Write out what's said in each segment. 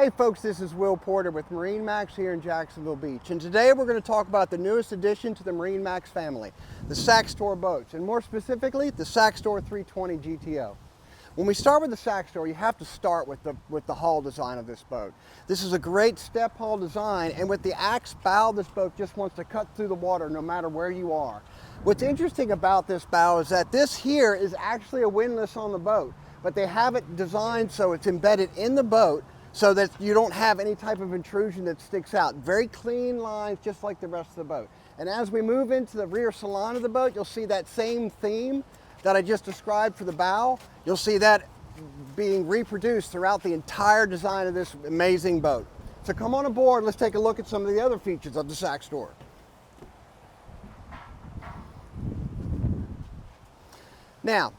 Hey folks, this is Will Porter with MarineMax here in Jacksonville Beach, and today we're going to talk about the newest addition to the MarineMax family, the Saxdor boats, and more specifically, the Saxdor 320 GTO. When we start with the Saxdor, you have to start with the hull design of this boat. This is a great step hull design, and with the axe bow, this boat just wants to cut through the water no matter where you are. What's interesting about this bow is that this here is actually a windlass on the boat, but they have it designed so it's embedded in the boat so that you don't have any type of intrusion that sticks out. Very clean lines, just like the rest of the boat. And as we move into the rear salon of the boat, you'll see that same theme that I just described for the bow. You'll see that being reproduced throughout the entire design of this amazing boat. So come on aboard, let's take a look at some of the other features of the Saxdor. Now,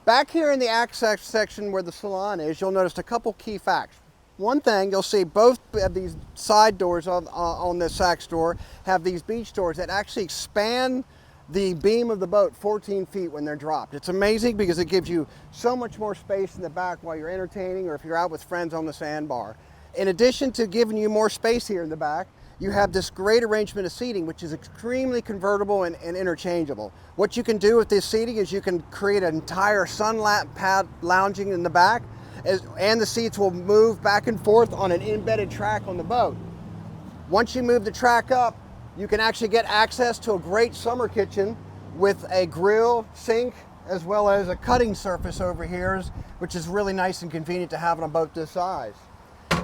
back here in the access section where the salon is, you'll notice a couple key facts. One thing, you'll see both of these side doors on the Saxdor have these beach doors that actually expand the beam of the boat 14 feet when they're dropped. It's amazing because it gives you so much more space in the back while you're entertaining or if you're out with friends on the sandbar. In addition to giving you more space here in the back, you have this great arrangement of seating, which is extremely convertible and interchangeable. What you can do with this seating is you can create an entire sun lap pad lounging in the back, and the seats will move back and forth on an embedded track on the boat. Once you move the track up, you can actually get access to a great summer kitchen with a grill, sink, as well as a cutting surface over here, which is really nice and convenient to have on a boat this size.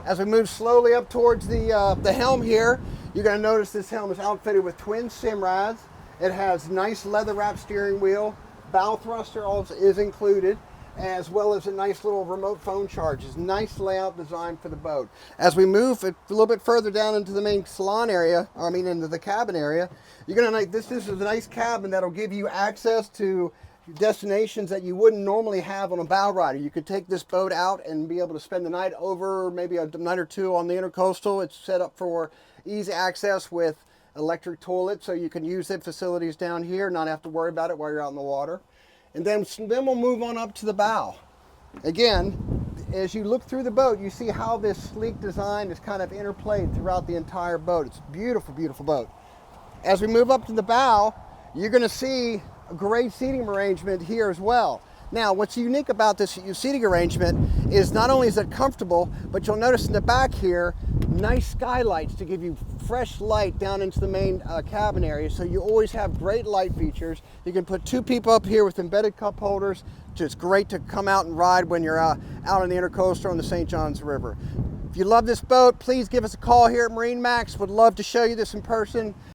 As we move slowly up towards the helm here, you're going to notice this helm is outfitted with twin Simrads. It has nice leather wrap steering wheel, bow thruster also is included, as well as a nice little remote phone charges. Nice layout design for the boat. As we move a little bit further down into the main salon area, into the cabin area, you're going to this is a nice cabin that'll give you access to destinations that you wouldn't normally have on a bow rider. You could take this boat out and be able to spend the night over, maybe a night or two on the intercoastal. It's set up for easy access with electric toilet, so you can use the facilities down here, not have to worry about it while you're out in the water. And then we'll move on up to the bow. Again, as you look through the boat, you see how this sleek design is kind of interplayed throughout the entire boat. It's a beautiful, beautiful boat. As we move up to the bow, you're going to see a great seating arrangement here as well. Now, what's unique about this seating arrangement is not only is it comfortable, but you'll notice in the back here, nice skylights to give you fresh light down into the main cabin area. So you always have great light features. You can put two people up here with embedded cup holders. Just great to come out and ride when you're out on the intercoastal on the St. Johns River. If you love this boat, please give us a call here at MarineMax. Would love to show you this in person.